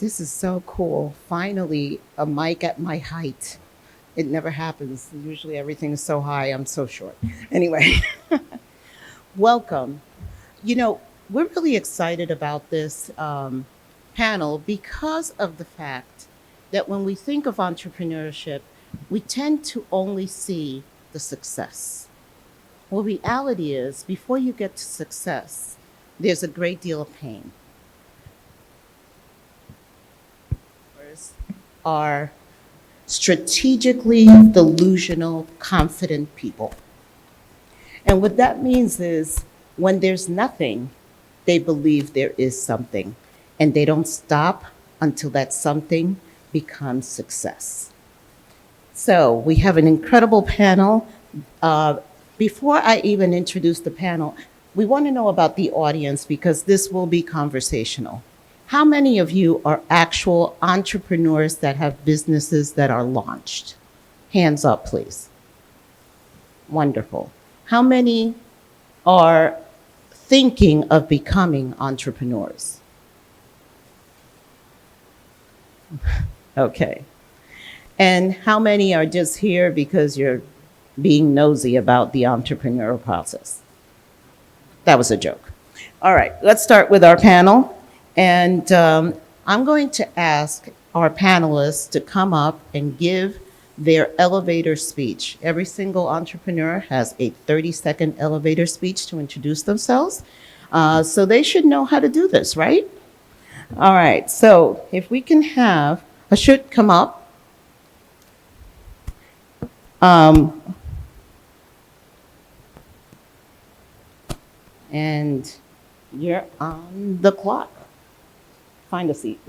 This is so cool. Finally, a mic at my height. It never happens. Usually everything is so high, I'm so short. Anyway, welcome. You know, we're really excited about this panel because of the fact that when we think of entrepreneurship, we tend to only see the success. Well, reality is, before you get to success, there's a great deal of pain. Are strategically delusional, confident people. And what that means is when there's nothing, they believe there is something, and they don't stop until that something becomes success. So we have an incredible panel. Before I even introduce the panel, we want to know about the audience because this will be conversational. How many of you are actual entrepreneurs that have businesses that are launched? Hands up, please. Wonderful. How many are thinking of becoming entrepreneurs? Okay. And how many are just here because you're being nosy about the entrepreneurial process? That was a joke. All right, let's start with our panel. And I'm going to ask our panelists to come up and give their elevator speech. Every single entrepreneur has a 30-second elevator speech to introduce themselves. So they should know how to do this, right? All right, so if we can have, Ashut come up. And you're on the clock. Find a seat.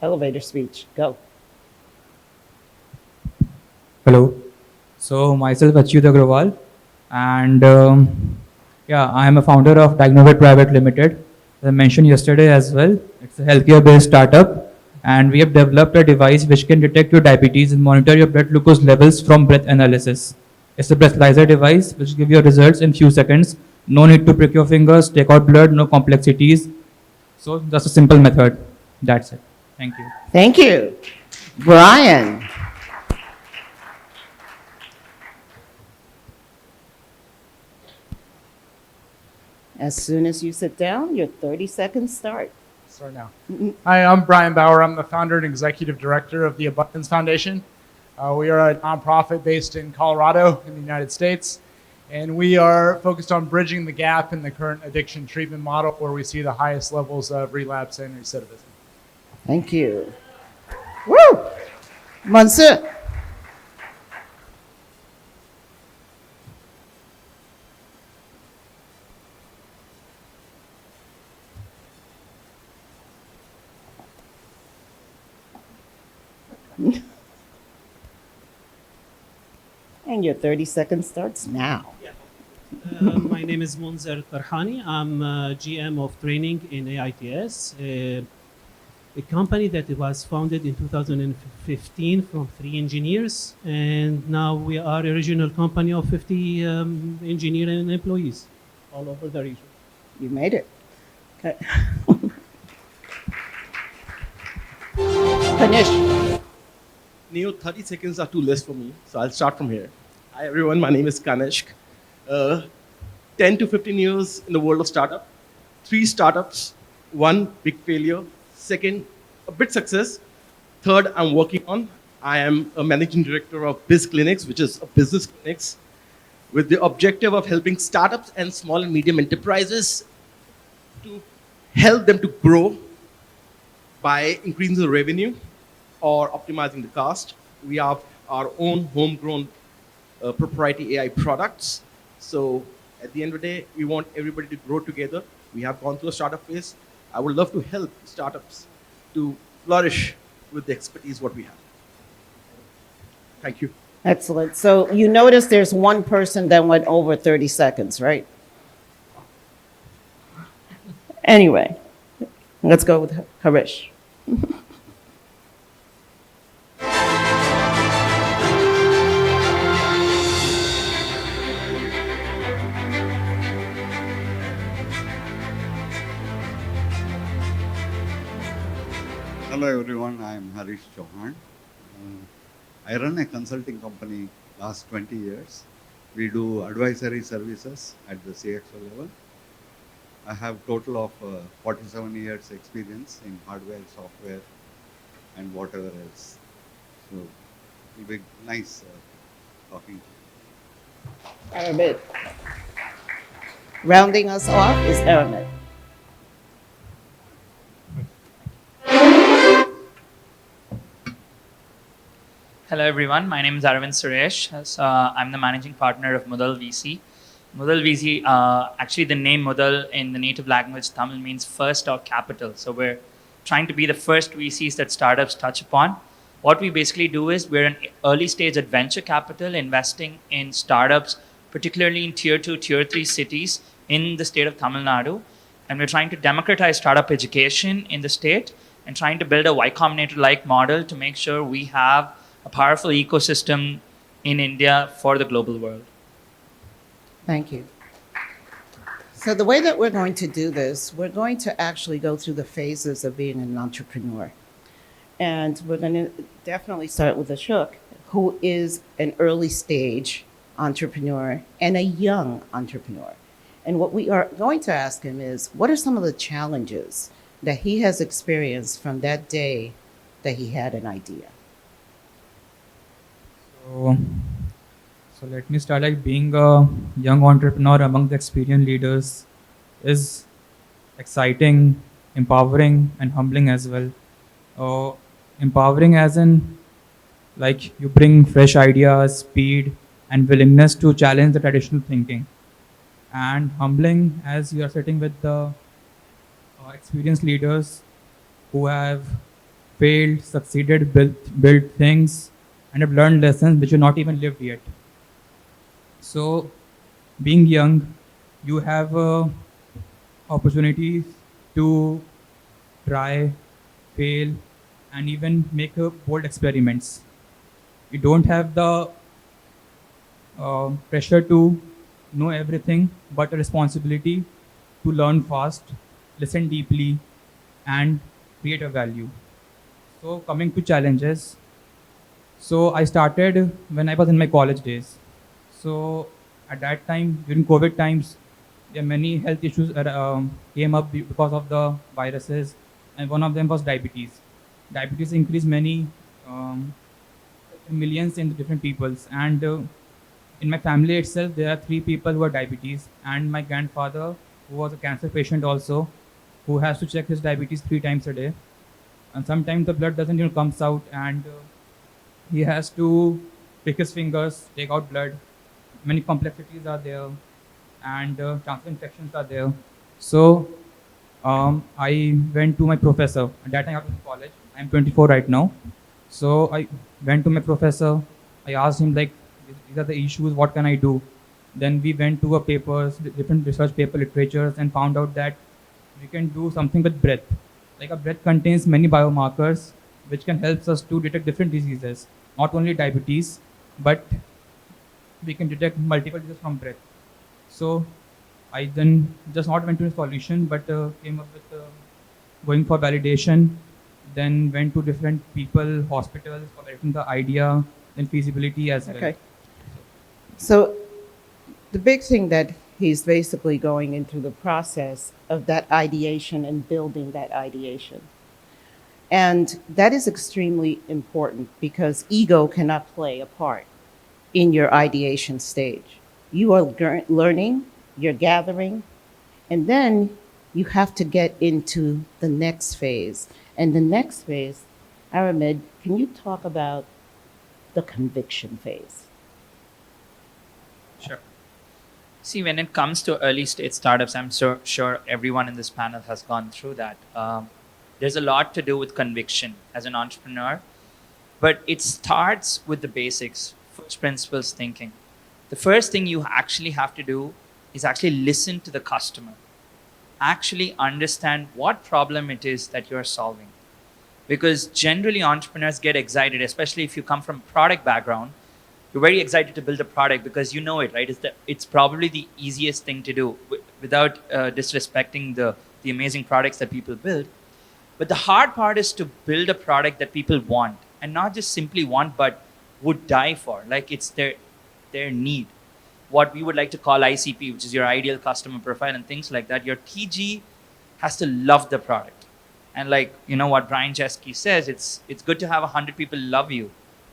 Elevator speech, go. Hello. So myself Achyut Agrawal, and I am a founder of Diagnovet Private Limited. As I mentioned yesterday as well, it's a healthcare-based startup, and we have developed a device which can detect your diabetes and monitor your blood glucose levels from breath analysis. It's a breathalyzer device which gives you results in few seconds. No need to prick your fingers, take out blood, no complexities. So that's a simple method. That's it. Thank you. Thank you. Brian. As soon as you sit down, your 30 seconds start. Start now. Hi, I'm Brian Bauer. I'm the founder and executive director of the Abundance Foundation. We are a nonprofit based in Colorado in the United States, and we are focused on bridging the gap in the current addiction treatment model where we see the highest levels of relapse and recidivism. Thank you. Woo! Mansur. And your 30 seconds starts now. My name is Munzer Farhani. I'm GM of training in AITS, a company that was founded in 2015 from 3 engineers, and now we are a regional company of 50 engineers and employees all over the region. You made it. Okay. Finish. Neo, 30 seconds are too less for me, so I'll start from here. Hi everyone, my name is Kanishk. 10 to 15 years in the world of startup. 3 startups, 1 big failure, 2nd, a bit success. 3rd, I'm working on. I am a managing director of Biz Clinics, which is a business clinics, with the objective of helping startups and small and medium enterprises to help them to grow by increasing the revenue or optimizing the cost. We have our own homegrown proprietary AI products. So at the end of the day, we want everybody to grow together. We have gone through a startup phase. I would love to help startups to flourish with the expertise what we have. Thank you. Excellent. So you notice there's one person that went over 30 seconds, right? Anyway, let's go with Harish. Hello everyone, I am Harish Chauhan. I run a consulting company last 20 years. We do advisory services at the CXO level. I have total of 47 years experience in hardware, software, and whatever else. So it'll be nice talking to you. Aramid. Rounding us off is Aramid. Hello everyone, my name is Aravind Suresh. I'm the managing partner of Mudal VC. Mudal VC, actually the name Mudal in the native language Tamil means first or capital. So we're trying to be the first VCs that startups touch upon. What we basically do is we're an early stage adventure capital investing in startups, particularly in tier 2, tier 3 cities in the state of Tamil Nadu. And we're trying to democratize startup education in the state and trying to build a Y Combinator-like model to make sure we have a powerful ecosystem in India for the global world. Thank you. So the way that we're going to do this, we're going to actually go through the phases of being an entrepreneur. And we're going to definitely start with Ashok, who is an early stage entrepreneur and a young entrepreneur. And what we are going to ask him is, what are some of the challenges that he has experienced from that day that he had an idea? So let me start. Like, being a young entrepreneur among the experienced leaders is exciting, empowering, and humbling as well. Empowering as in, like, you bring fresh ideas, speed, and willingness to challenge the traditional thinking. And humbling as you are sitting with the experienced leaders who have failed, succeeded, built things, and have learned lessons which are not even lived yet. So, being young, you have opportunities to try, fail, and even make bold experiments. You don't have the pressure to know everything, but a responsibility to learn fast, listen deeply, and create a value. So, coming to challenges, so I started when I was in my college days. So at that time, during COVID times, there many health issues came up because of the viruses, and one of them was diabetes. Diabetes increased many millions in the different peoples, and in my family itself, there are 3 people who are diabetes, and my grandfather, who was a cancer patient also, who has to check his diabetes 3 times a day, and sometimes the blood doesn't even comes out, and he has to prick his fingers, take out blood. Many complexities are there, and transfer infections are there. So I went to my professor. At that time, I was in college. I'm 24 right now. So I went to my professor. I asked him, like, these are the issues. What can I do? Then we went to a papers, different research paper literatures, and found out that we can do something with breath. Like, a breath contains many biomarkers which can help us to detect different diseases, not only diabetes, but we can detect multiple diseases from breath. So I then just not went to a solution, but came up with going for validation, then went to different people, hospitals, for validating the idea, then feasibility as well. Okay. So the big thing that he's basically going into the process of that ideation and building that ideation. And that is extremely important because ego cannot play a part in your ideation stage. You are learning, you're gathering, and then you have to get into the next phase. And the next phase, Aramid, can you talk about the conviction phase? Sure. See, when it comes to early stage startups, I'm sure everyone in this panel has gone through that. There's a lot to do with conviction as an entrepreneur, but it starts with the basics, first principles thinking. The first thing you actually have to do is actually listen to the customer. Actually understand what problem it is that you're solving. Because generally entrepreneurs get excited, especially if you come from a product background. You're very excited to build a product because you know it, right? It's probably the easiest thing to do without disrespecting the amazing products that people build. But the hard part is to build a product that people want, and not just simply want, but would die for. Like it's their need. What we would like to call ICP, which is your ideal customer profile and things like that. Your TG has to love the product. And like, you know what Brian Chesky says, it's good to have 100 people love you,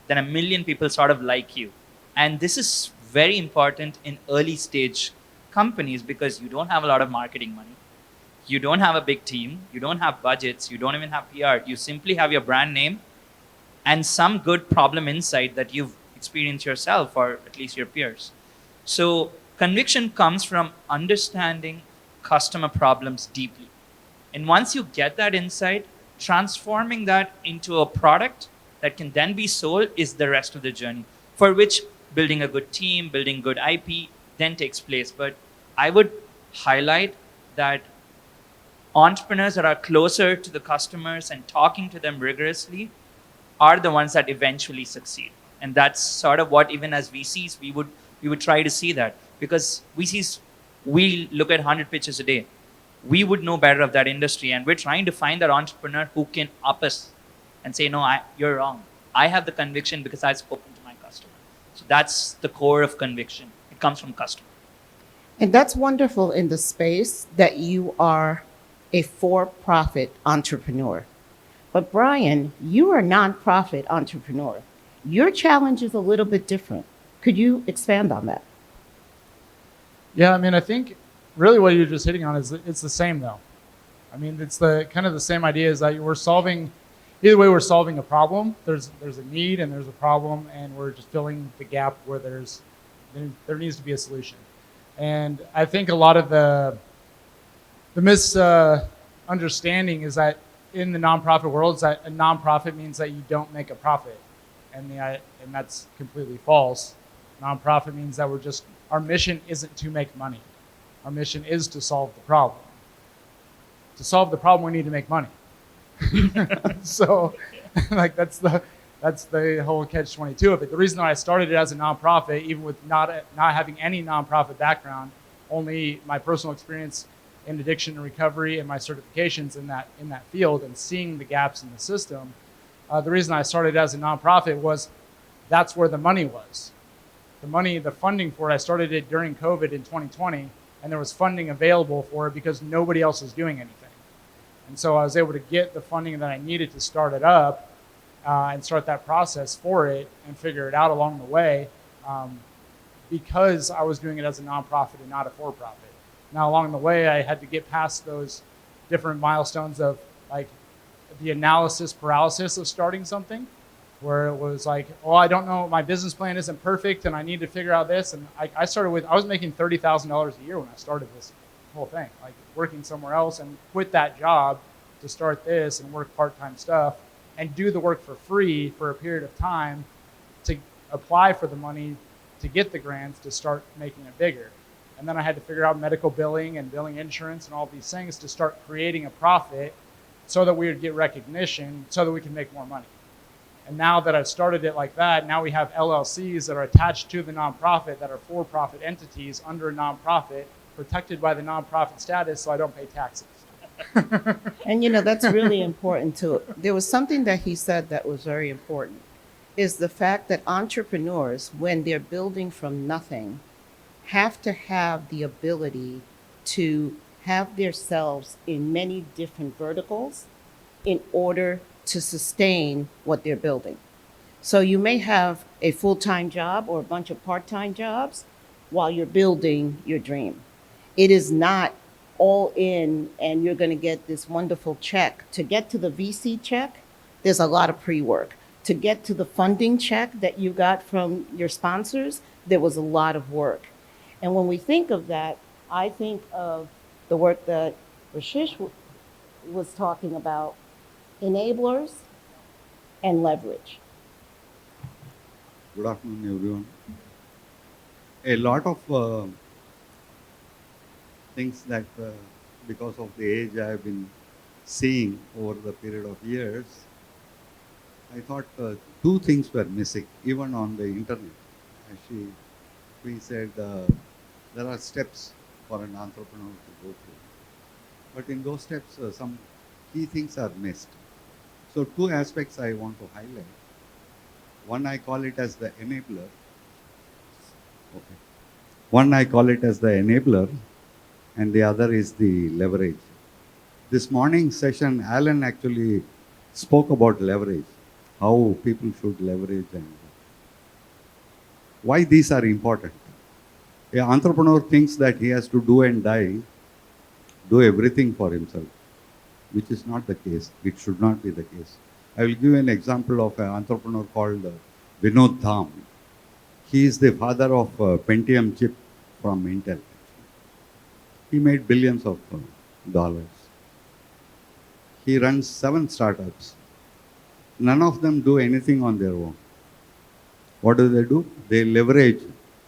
then 1 million people sort of like you. And this is very important in early stage companies because you don't have a lot of marketing money. You don't have a big team. You don't have budgets. You don't even have PR. You simply have your brand name and some good problem insight that you've experienced yourself or at least your peers. So conviction comes from understanding customer problems deeply. And once you get that insight, transforming that into a product that can then be sold is the rest of the journey, for which building a good team, building good IP then takes place. But I would highlight that entrepreneurs that are closer to the customers and talking to them rigorously are the ones that eventually succeed. And that's sort of what, even as VCs, we would try to see that, because VCs, we look at 100 pitches a day. We would know better of that industry, and we're trying to find that entrepreneur who can up us and say, no, you're wrong. I have the conviction because I've spoken to my customer. So that's the core of conviction. It comes from customer. And that's wonderful in the space that you are a for-profit entrepreneur. But Brian, you are a nonprofit entrepreneur. Your challenge is a little bit different. Could you expand on that? Yeah, I mean, I think really what you're just hitting on is it's the same though. I mean, it's the kind of the same idea is that we're solving, either way we're solving a problem. There's a need and there's a problem, and we're just filling the gap where there needs to be a solution. And I think a lot of the misunderstanding is that in the nonprofit world is that a nonprofit means that you don't make a profit, and that's completely false. Nonprofit means that our mission isn't to make money. Our mission is to solve the problem. To solve the problem, we need to make money. So, like that's the whole catch-22 of it. The reason that I started it as a nonprofit, even with not having any nonprofit background, only my personal experience in addiction and recovery and my certifications in that field and seeing the gaps in the system, the reason I started as a nonprofit was that's where the money was. The funding for it, I started it during COVID in 2020, and there was funding available for it because nobody else was doing anything. And so I was able to get the funding that I needed to start it up and start that process for it and figure it out along the way because I was doing it as a nonprofit and not a for-profit. Now, along the way, I had to get past those different milestones of like the analysis paralysis of starting something, where it was like, oh, I don't know, my business plan isn't perfect and I need to figure out this. And I was making $30,000 a year when I started this whole thing, like working somewhere else, and quit that job to start this and work part-time stuff and do the work for free for a period of time to apply for the money to get the grants to start making it bigger. And then I had to figure out medical billing and billing insurance and all these things to start creating a profit so that we would get recognition so that we can make more money. And now that I've started it like that, now we have LLCs that are attached to the nonprofit that are for-profit entities under a nonprofit, protected by the nonprofit status, so I don't pay taxes. And that's really important too. There was something that he said that was very important, is the fact that entrepreneurs, when they're building from nothing, have to have the ability to have themselves in many different verticals in order to sustain what they're building. So you may have a full-time job or a bunch of part-time jobs while you're building your dream. It is not all in and you're going to get this wonderful check. To get to the VC check, there's a lot of pre-work. To get to the funding check that you got from your sponsors, there was a lot of work. And when we think of that, I think of the work that Rashish was talking about, enablers and leverage. Good afternoon, everyone. A lot of things that because of the age I have been seeing over the period of years, I thought two things were missing, even on the internet. Actually, we said there are steps for an entrepreneur to go through. But in those steps, some key things are missed. So two aspects I want to highlight. One I call it as the enabler. Okay. One I call it as the enabler, and the other is the leverage. This morning's session, Alan actually spoke about leverage, how people should leverage and why these are important. An entrepreneur thinks that he has to do and die, do everything for himself, which is not the case. It should not be the case. I will give you an example of an entrepreneur called Vinod Dham. He is the father of Pentium chip from Intel. He made billions of dollars. He runs 7 startups. None of them do anything on their own. What do? They leverage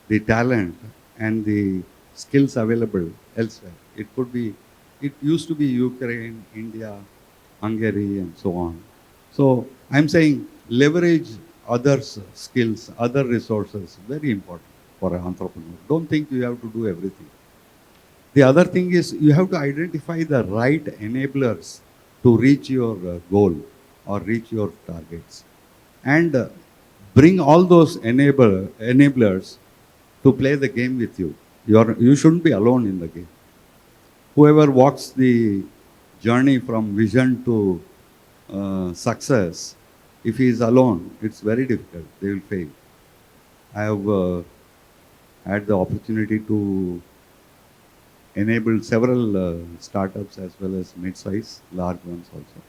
the talent and the skills available elsewhere. It used to be Ukraine, India, Hungary, and so on. So I'm saying leverage others' skills, other resources, very important for an entrepreneur. Don't think you have to do everything. The other thing is you have to identify the right enablers to reach your goal or reach your targets. And bring all those enablers to play the game with you. You shouldn't be alone in the game. Whoever walks the journey from vision to success, if he is alone, it's very difficult. They will fail. I have had the opportunity to enable several startups as well as mid-size, large ones also.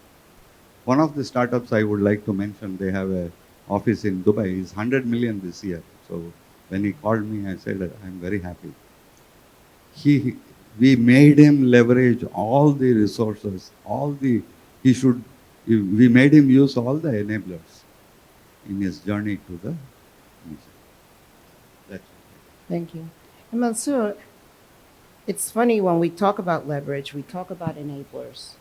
One of the startups I would like to mention, they have an office in Dubai, is 100 million this year. So when he called me, I said, I'm very happy. We made him leverage all the resources, we made him use all the enablers in his journey to the mission. That's it. Thank you. And Mansoor, it's funny when we talk about leverage, we talk about enablers.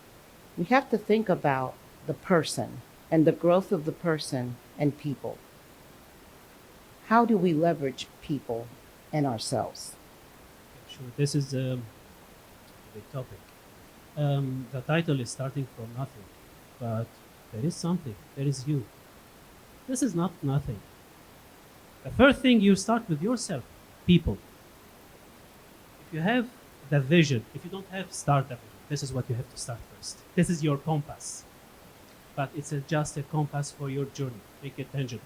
We have to think about the person and the growth of the person and people. How do we leverage people and ourselves? Sure, this is a big topic. The title is starting from nothing, but there is something. There is you. This is not nothing. The first thing, you start with yourself, people. If you have the vision, if you don't have, start the vision. This is what you have to start first. This is your compass. But it's just a compass for your journey. Make it tangible.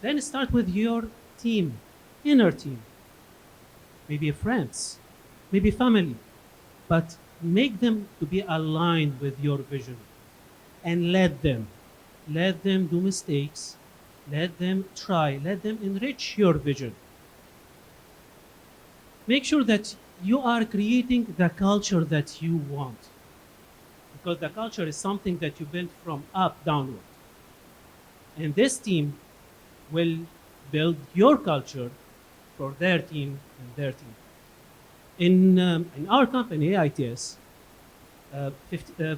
Then start with your team, inner team. Maybe friends, maybe family. But make them to be aligned with your vision. And let them do mistakes. Let them try. Let them enrich your vision. Make sure that you are creating the culture that you want. Because the culture is something that you build from up downward. And this team will build your culture for their team and their team. In our company, AITS,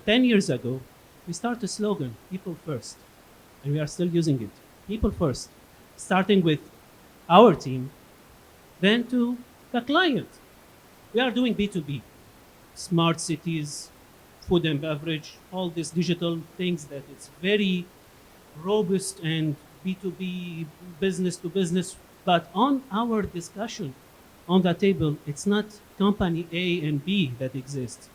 10 years ago, we started a slogan, people first. And we are still using it. People first. Starting with our team, then to the client. We are doing B2B, smart cities, food and beverage, all these digital things that it's very robust and B2B, business to business. But on our discussion on the table, it's not company A and B that exists.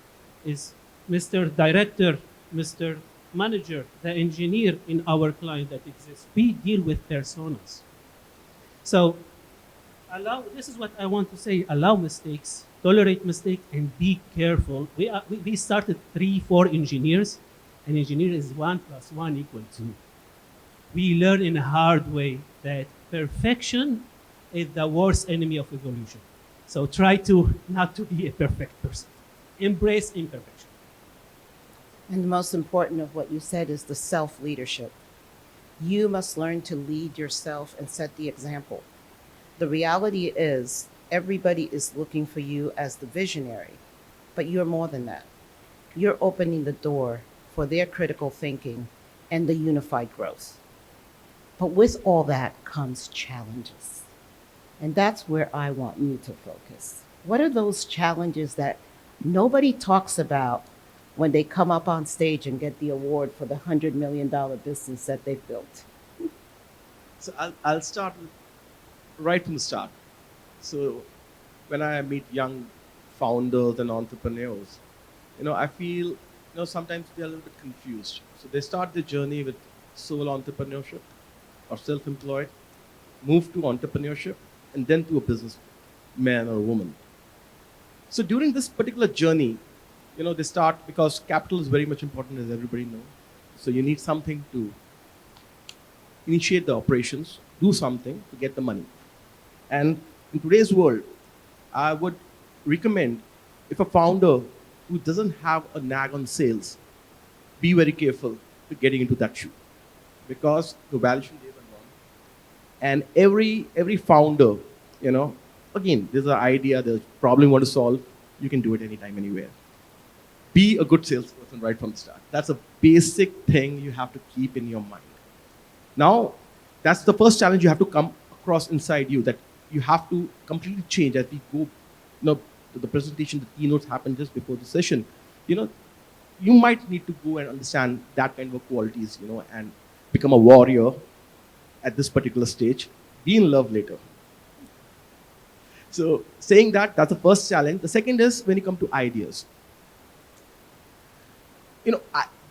It's Mr. Director, Mr. Manager, the engineer in our client that exists. We deal with personas. So this is what I want to say, allow mistakes, tolerate mistakes, and be careful. We started 3-4 engineers. An engineer is 1 + 1 = 2. We learn in a hard way that perfection is the worst enemy of evolution. So try to not to be a perfect person. Embrace imperfection. And the most important of what you said is the self-leadership. You must learn to lead yourself and set the example. The reality is everybody is looking for you as the visionary, but you're more than that. You're opening the door for their critical thinking and the unified growth. But with all that comes challenges. And that's where I want you to focus. What are those challenges that nobody talks about, when they come up on stage and get the award for the $100 million business that they've built? So I'll start right from the start. So when I meet young founders and entrepreneurs, I feel, sometimes they're a little bit confused. So they start their journey with sole entrepreneurship or self-employed, move to entrepreneurship, and then to a businessman or woman. So during this particular journey, they start because capital is very much important, as everybody knows. So you need something to initiate the operations, do something to get the money. And in today's world, I would recommend if a founder who doesn't have a nag on sales, be very careful to getting into that shoe, because the valuation days are gone. And every founder, again, there's an idea, there's a problem you want to solve, you can do it anytime, anywhere. Be a good salesperson right from the start. That's a basic thing you have to keep in your mind. Now, that's the first challenge you have to come across inside you, that you have to completely change as we go. The presentation, the keynotes happen just before the session. You might need to go and understand that kind of qualities, and become a warrior at this particular stage. Be in love later. So saying that, that's the first challenge. The second is when you come to ideas.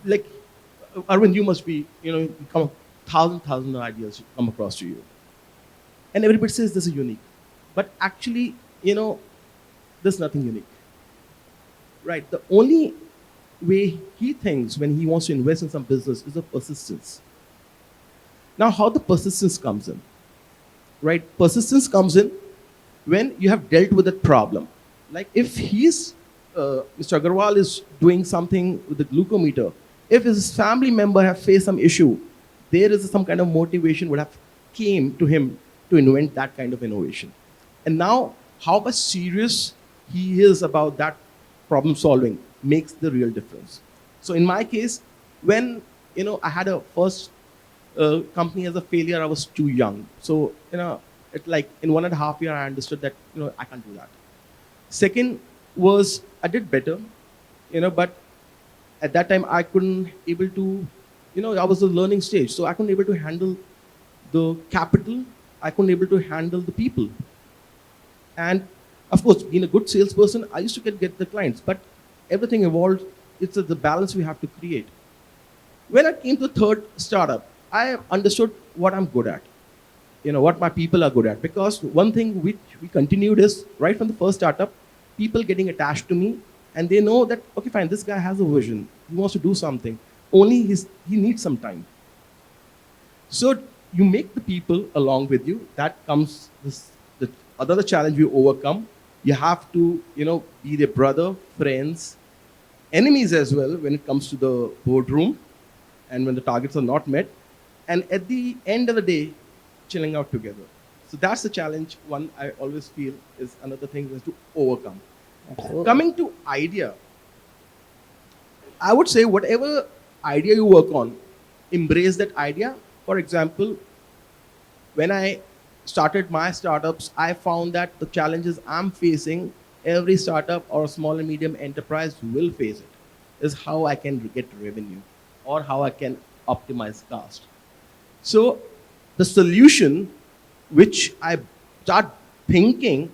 Like Arvind, you must be, you come thousand ideas come across to you. And everybody says this is unique. But actually, there's nothing unique. Right? The only way he thinks when he wants to invest in some business is the persistence. Now, how the persistence comes in? Right? Persistence comes in when you have dealt with a problem. Like if Mr. Agarwal is doing something with the glucometer, if his family member have faced some issue, there is some kind of motivation would have came to him to invent that kind of innovation. And now, how much serious he is about that problem solving makes the real difference. So in my case, when I had a first company as a failure, I was too young. So it like in 1.5 years, I understood that I can't do that. Second was I did better, but at that time I couldn't able to, I was a learning stage, so I couldn't able to handle the capital. I couldn't able to handle the people. And of course, being a good salesperson, I used to get the clients, but everything evolved. It's the balance we have to create. When I came to the third startup, I understood what I'm good at, what my people are good at. Because one thing which we continued is, right from the first startup, people getting attached to me, and they know that, okay, fine, this guy has a vision. He wants to do something. Only he needs some time. So you make the people along with you. That comes the other challenge you overcome. You have to, be their brother, friends, enemies as well when it comes to the boardroom and when the targets are not met. And at the end of the day, chilling out together. So that's the challenge. One I always feel is another thing is to overcome. Absolutely. Coming to idea, I would say whatever idea you work on, embrace that idea. For example, when I started my startups, I found that the challenges I'm facing, every startup or small and medium enterprise will face it, is how I can get revenue or how I can optimize cost. So the solution which I start thinking,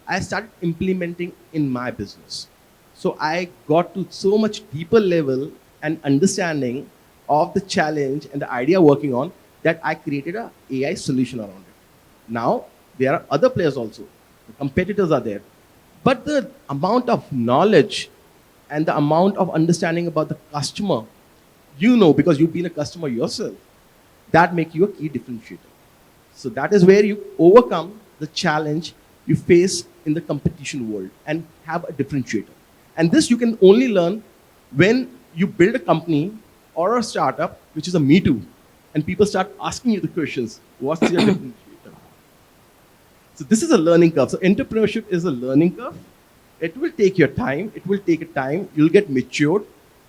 I started implementing in my business. So I got to so much deeper level and understanding of the challenge and the idea working on that I created a AI solution around it. Now, there are other players also. The competitors are there. But the amount of knowledge and the amount of understanding about the customer, because you've been a customer yourself, that make you a key differentiator. So that is where you overcome the challenge you face in the competition world and have a differentiator. And this you can only learn when you build a company or a startup, which is a Me Too, and people start asking you the questions, what's your differentiator? So this is a learning curve. So entrepreneurship is a learning curve. It will take your time. It will take a time. You'll get matured.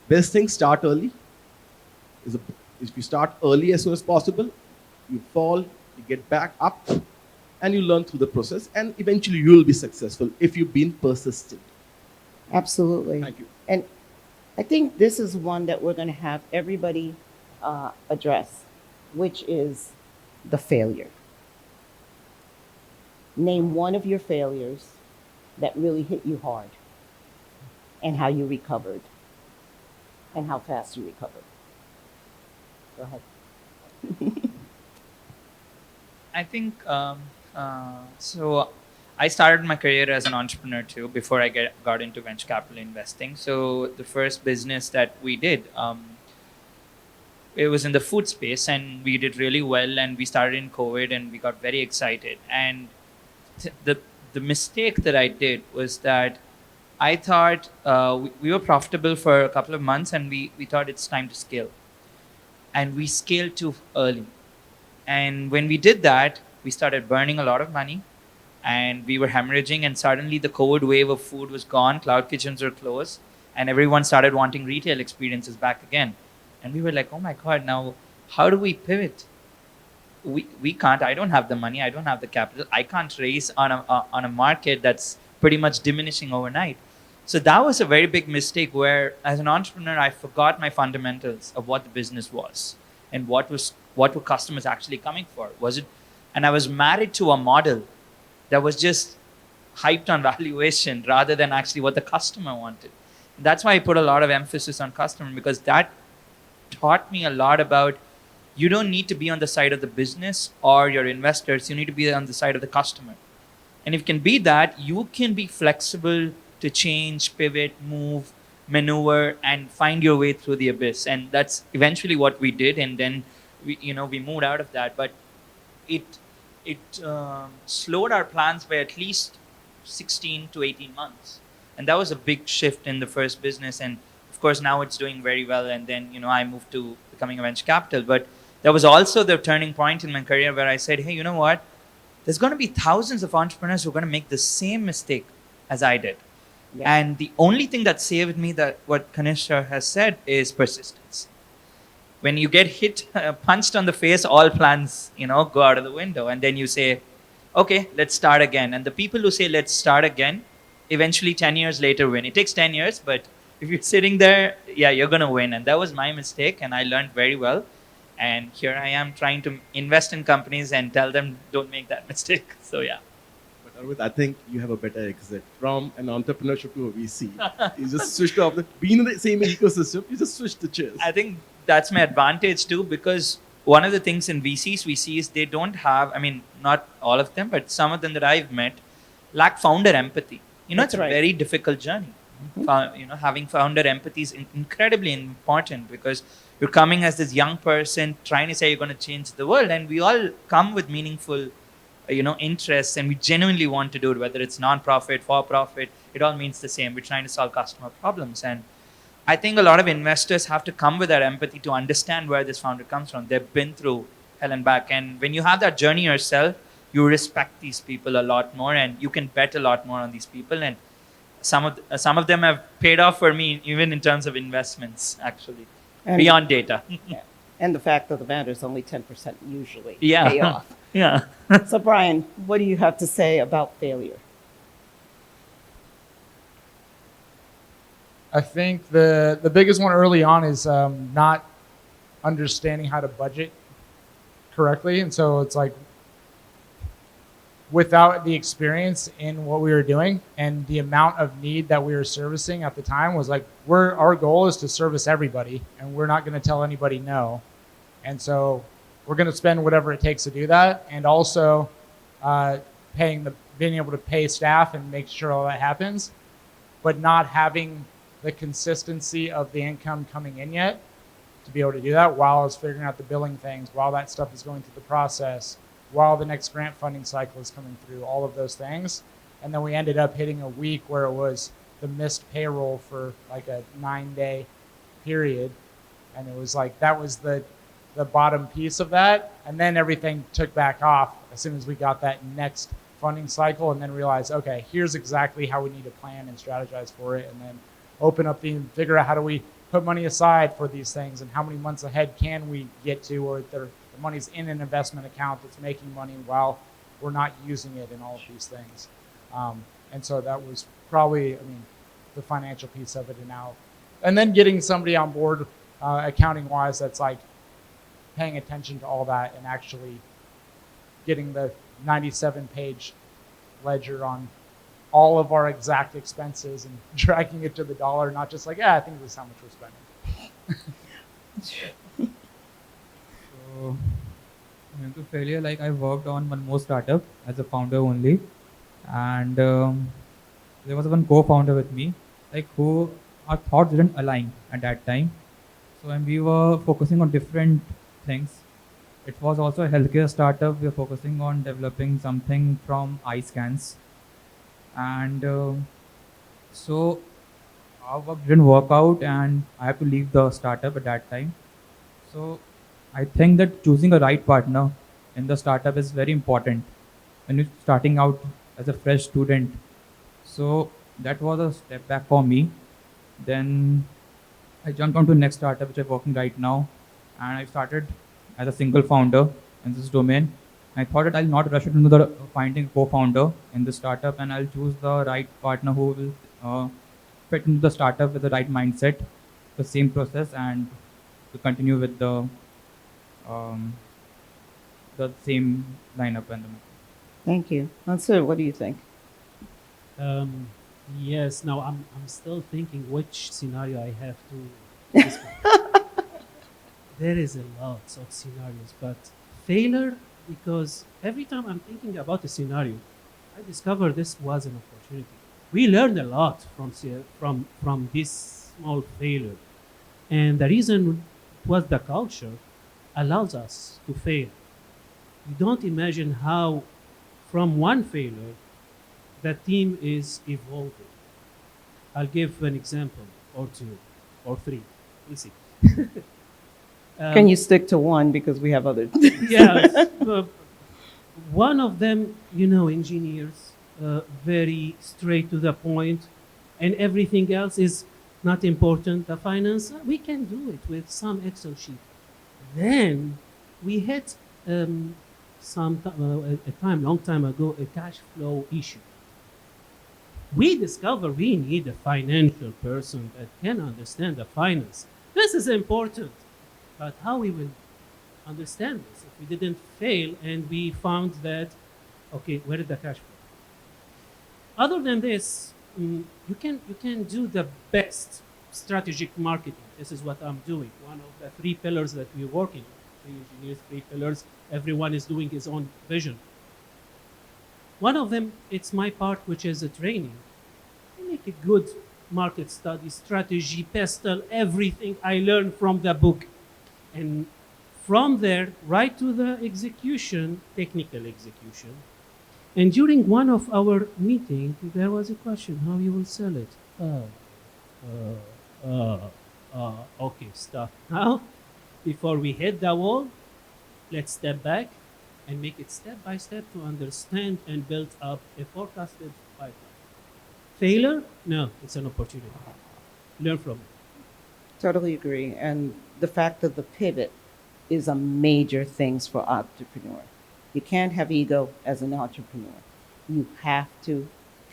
Best thing, start early. If you start early as soon as possible, you fall, you get back up, and you learn through the process, and eventually you'll be successful if you've been persistent. Absolutely. Thank you. And I think this is one that we're going to have everybody address, which is the failure. Name one of your failures that really hit you hard and how you recovered and how fast you recovered. Go ahead. I think so. I started my career as an entrepreneur too before I got into venture capital investing. So the first business that we did, it was in the food space, and we did really well. And we started in COVID, and we got very excited. And the mistake that I did was that I thought we were profitable for a couple of months, and we thought it's time to scale, and we scaled too early. And when we did that, we started burning a lot of money, and we were hemorrhaging. And suddenly, the COVID wave of food was gone. Cloud kitchens were closed, and everyone started wanting retail experiences back again. And we were like, "Oh my god! Now, how do we pivot? We can't. I don't have the money. I don't have the capital. I can't raise on a market that's pretty much diminishing overnight." So that was a very big mistake where, as an entrepreneur, I forgot my fundamentals of what the business was and what were customers actually coming for. Was it, and I was married to a model that was just hyped on valuation rather than actually what the customer wanted. That's why I put a lot of emphasis on customer, because that taught me a lot about you don't need to be on the side of the business or your investors. You need to be on the side of the customer. And if you can be that, you can be flexible to change, pivot, move, maneuver, and find your way through the abyss. And that's eventually what we did. And then we moved out of that. But it slowed our plans by at least 16 to 18 months. And that was a big shift in the first business. And of course, now it's doing very well. And then, I moved to becoming a venture capital. But that was also the turning point in my career where I said, hey, you know what? There's going to be thousands of entrepreneurs who are going to make the same mistake as I did. Yeah. And the only thing that saved me, that what Kanishka has said, is persistence. When you get punched on the face, all plans, go out of the window. And then you say, okay, let's start again. And the people who say, let's start again, eventually 10 years later win. It takes 10 years, but if you're sitting there, yeah, you're going to win. And that was my mistake, and I learned very well. And here I am trying to invest in companies and tell them, don't make that mistake. So, yeah. But Arvind, I think you have a better exit from an entrepreneurship to a VC. You just switched off being in the same ecosystem, you just switched the chairs. I think that's my advantage too, because one of the things in VCs we see is they don't have, not all of them, but some of them that I've met lack founder empathy. It's a very difficult journey. Mm-hmm. Having founder empathy is incredibly important, because you're coming as this young person trying to say you're going to change the world, and we all come with meaningful interests, and we genuinely want to do it, whether it's non-profit, for-profit, it all means the same. We're trying to solve customer problems. And I think a lot of investors have to come with that empathy to understand where this founder comes from. They've been through hell and back. And when you have that journey yourself, you respect these people a lot more, and you can bet a lot more on these people. And some of them have paid off for me, even in terms of investments, actually, beyond data. Yeah. And the fact of the matter is only 10% usually yeah. pay off. Yeah. So Brian, what do you have to say about failure? I think the biggest one early on is not understanding how to budget correctly. And so it's like, without the experience in what we were doing and the amount of need that we were servicing at the time, was like, our goal is to service everybody, and we're not going to tell anybody no. And so we're going to spend whatever it takes to do that. And also being able to pay staff and make sure all that happens, but not having the consistency of the income coming in yet to be able to do that, while I was figuring out the billing things, while that stuff is going through the process, while the next grant funding cycle is coming through, all of those things. And then we ended up hitting a week where it was the missed payroll for like a 9-day period. And it was like, that was the bottom piece of that. And then everything took back off as soon as we got that next funding cycle, and then realized, okay, here's exactly how we need to plan and strategize for it. And then open up figure out how do we put money aside for these things, and how many months ahead can we get to, or the money's in an investment account that's making money while we're not using it in all of these things. And so that was probably, the financial piece of it. And now and then getting somebody on board, accounting wise, that's like paying attention to all that and actually getting the 97-page ledger on all of our exact expenses and tracking it to the dollar, not just like, yeah, I think this is how much we're spending. So, going to failure, like I worked on one more startup as a founder only, and there was one co-founder with me, like who our thoughts didn't align at that time. So, when we were focusing on different things, it was also a healthcare startup. We were focusing on developing something from eye scans, and so our work didn't work out, and I had to leave the startup at that time. So I think that choosing a right partner in the startup is very important when you're starting out as a fresh student. So that was a step back for me. Then I jumped onto next startup which I'm working right now, and I started as a single founder in this domain. I thought that I'll not rush into the finding co-founder in the startup, and I'll choose the right partner who will fit into the startup with the right mindset, the same process, and to continue with um, the same lineup and the method. Thank you. Mansur, what do you think? Um, yes. Now I'm still thinking which scenario I have to discuss. There is a lot of scenarios, but failure, because every time I'm thinking about a scenario, I discover this was an opportunity. We learned a lot from this small failure, and the reason was the culture allows us to fail. You don't imagine how, from one failure, the team is evolving. I'll give an example or two or three. We'll see. Can you stick to one because we have other? Yeah. One of them, engineers, very straight to the point, and everything else is not important. The finance, we can do it with some Excel sheet. Then we had long time ago, a cash flow issue. We discover we need a financial person that can understand the finance. This is important, but how we will understand this if we didn't fail and we found that, okay, where is the cash flow? Other than this, you can do the best strategic marketing. This is what I'm doing. One of the three pillars that we're working on. Three engineers, three pillars. Everyone is doing his own vision. One of them, it's my part, which is a training. I make a good market study, strategy, pestle, everything I learned from the book. And from there, right to the execution, technical execution. And during one of our meeting, there was a question, how you will sell it? Okay, stop. Now, before we hit the wall, let's step back and make it step by step to understand and build up a forecasted pipeline. Failure? No, it's an opportunity. Learn from it. Totally agree. And the fact of the pivot is a major thing for entrepreneur. You can't have ego as an entrepreneur. You have to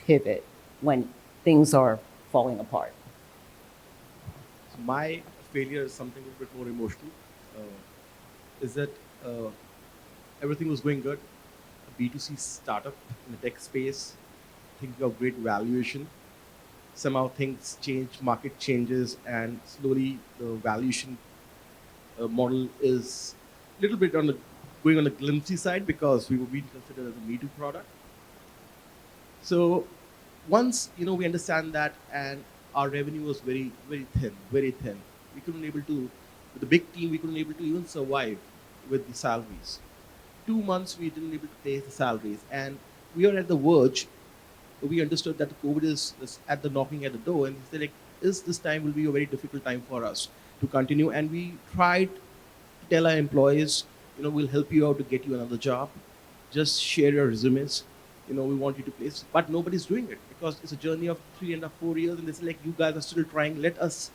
pivot when things are falling apart. So my failure is something a little bit more emotional. Is that everything was going good, a B2C startup in the tech space, thinking of great valuation. Somehow things change, market changes, and slowly the valuation model is a little bit going on the glimpsy side because we were being considered as a Me Too product. So once we understand that, and our revenue was very very thin, very thin. We couldn't able to, with the big team, we couldn't able to even survive with the salaries. 2 months we didn't able to pay the salaries, and we are at the verge. We understood that the COVID is at the knocking at the door, and we said, like, is this time will be a very difficult time for us to continue. And we tried to tell our employees, we'll help you out to get you another job. Just share your resumes. We want you to place, but nobody's doing it because it's a journey of 3.5, 4 years, and it's like, you guys are still trying. Let us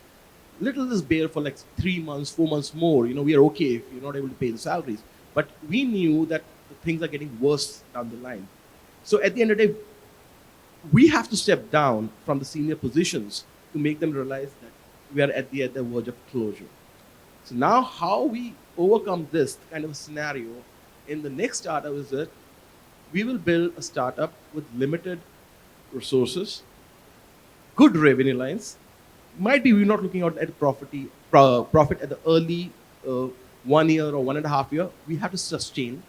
bear for like 3 months, 4 months more. We are okay if you're not able to pay the salaries. But we knew that things are getting worse down the line. So at the end of the day, we have to step down from the senior positions to make them realize that we are at the verge of closure. So now how we overcome this kind of scenario in the next startup is that we will build a startup with limited resources, good revenue lines. Might be we're not looking out at profit at the early 1 year or 1.5 year. We have to sustain.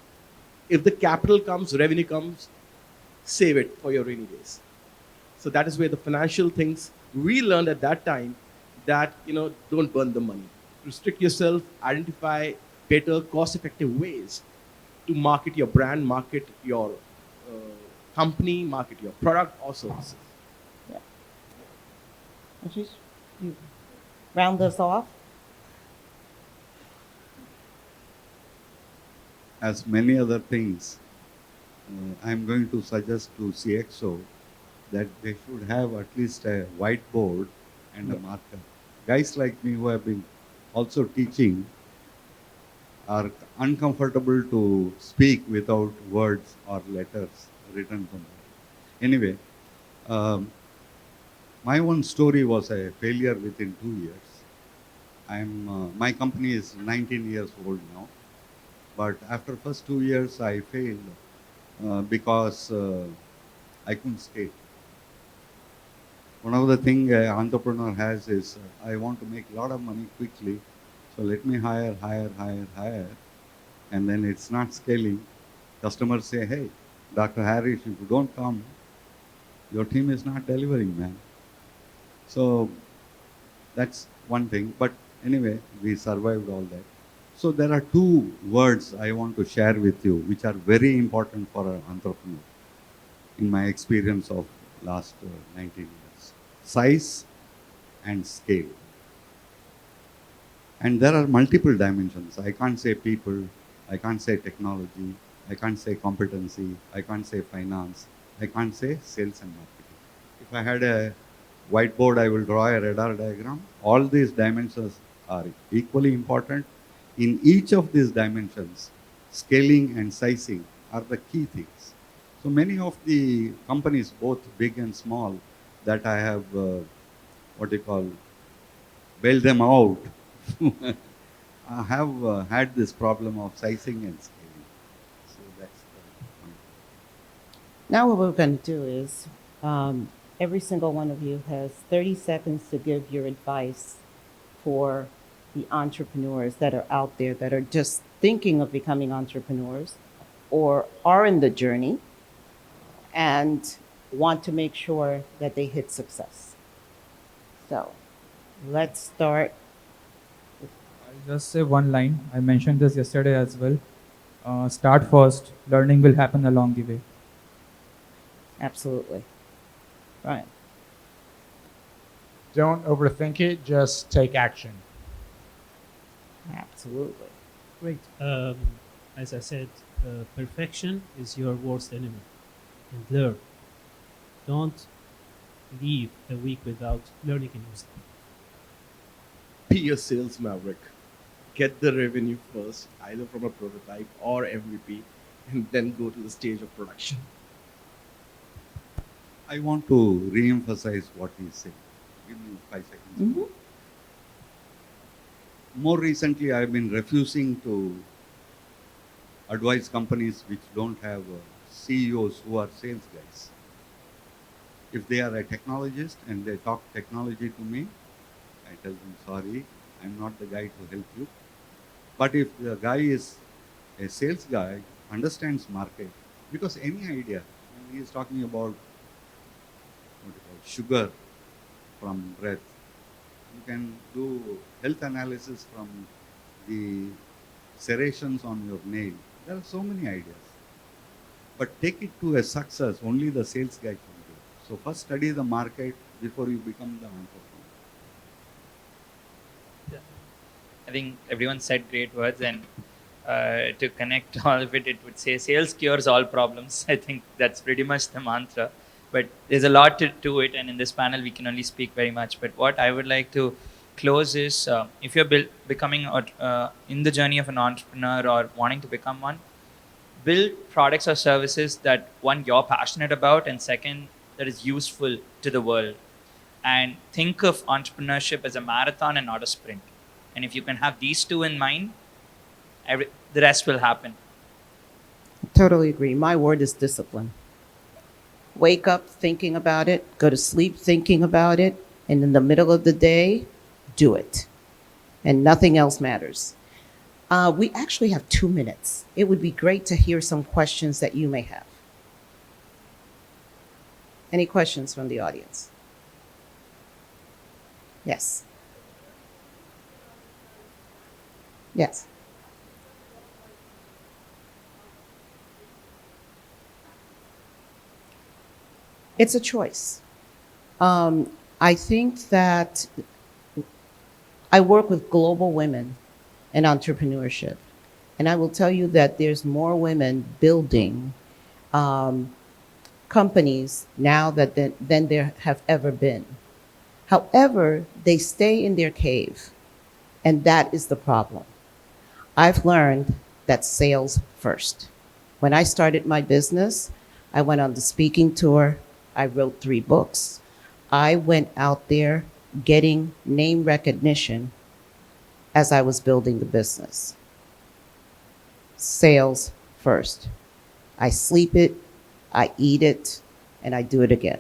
If the capital comes, revenue comes, save it for your rainy days. So that is where the financial things we learned at that time, that don't burn the money. Restrict yourself, identify better cost-effective ways to market your brand, market your uh, company, market your product or services. Yeah. Ashish, you round us off? As many other things, I'm going to suggest to CXO that they should have at least a whiteboard and a marker. Guys like me who have been also teaching are uncomfortable to speak without words or letters written from there. Anyway, um, my one story was a failure within 2 years. My company is 19 years old now, but after first 2 years I failed because I couldn't scale. One of the thing an entrepreneur has is I want to make a lot of money quickly, so let me hire, and then it's not scaling. Customers say, hey, Dr. Harris, if you don't come, your team is not delivering, man. So that's one thing. But anyway, we survived all that. So there are two words I want to share with you, which are very important for an entrepreneur in my experience of last 19 years. Size and scale. And there are multiple dimensions. I can't say people, I can't say technology, I can't say competency, I can't say finance, I can't say sales and marketing. If I had a whiteboard, I will draw a radar diagram. All these dimensions are equally important. In each of these dimensions, scaling and sizing are the key things. So many of the companies, both big and small, that I have, bailed them out, have had this problem of sizing and scaling. So that's the point. Now what we're going to do is every single one of you has 30 seconds to give your advice for the entrepreneurs that are out there that are just thinking of becoming entrepreneurs or are in the journey and want to make sure that they hit success. So let's start. I'll just say one line. I mentioned this yesterday as well. Start first. Learning will happen along the way. Absolutely. Right. Don't overthink it, just take action. Absolutely. Great. As I said, perfection is your worst enemy. And learn. Don't leave a week without learning a new skill. Be a sales maverick. Get the revenue first, either from a prototype or MVP, and then go to the stage of production. I want to re-emphasize what he said. Give me 5 seconds. Mhm. More recently, I've been refusing to advise companies which don't have CEOs who are sales guys. If they are a technologist and they talk technology to me, I tell them, sorry, I'm not the guy to help you. But if the guy is a sales guy, understands market, because any idea, when he is talking about sugar from breath, you can do health analysis from the serrations on your nail. There are so many ideas. But take it to a success, only the sales guy can do. So first study the market before you become the entrepreneur. I think everyone said great words, and to connect all of it, it would say sales cures all problems. I think that's pretty much the mantra. But there's a lot to it, and in this panel, we can only speak very much. But what I would like to close is if you're becoming in the journey of an entrepreneur or wanting to become one, build products or services that one, you're passionate about, and second, that is useful to the world. and think of entrepreneurship as a marathon and not a sprint. And if you can have these two in mind, the rest will happen. Totally agree. My word is discipline. Wake up thinking about it, go to sleep thinking about it, and in the middle of the day, do it. And nothing else matters. We actually have 2 minutes. It would be great to hear some questions that you may have. Any questions from the audience? Yes. Yes. It's a choice. I think that I work with global women in entrepreneurship, and I will tell you that there's more women building companies now than there have ever been. However, they stay in their cave, and that is the problem. I've learned that sales first. When I started my business, I went on the speaking tour. I wrote 3 books. I went out there getting name recognition as I was building the business. Sales first. I sleep it, I eat it, and I do it again.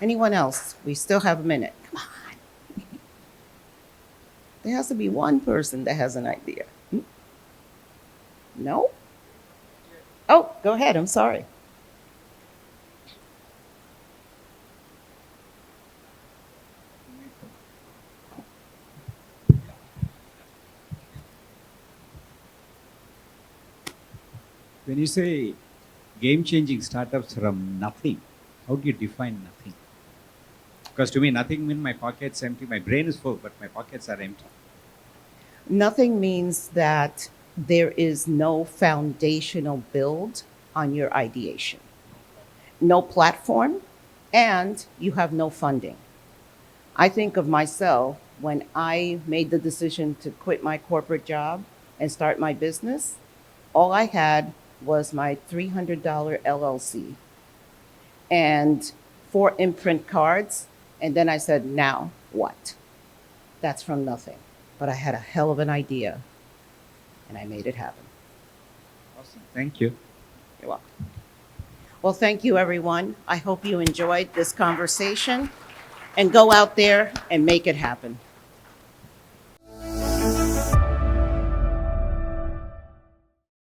Anyone else? We still have a minute. Come on. There has to be one person that has an idea. No? Oh, go ahead. I'm sorry. When you say game-changing startups from nothing, how do you define nothing? Because to me, nothing means my pocket's empty. My brain is full, but my pockets are empty. Nothing means that there is no foundational build on your ideation, no platform, and you have no funding. I think of myself when I made the decision to quit my corporate job and start my business, all I had was my $300 LLC and 4 imprint cards. And then I said, now what? That's from nothing. But I had a hell of an idea and I made it happen. Awesome. Thank you. You're welcome. Well, thank you, everyone. I hope you enjoyed this conversation and go out there and make it happen.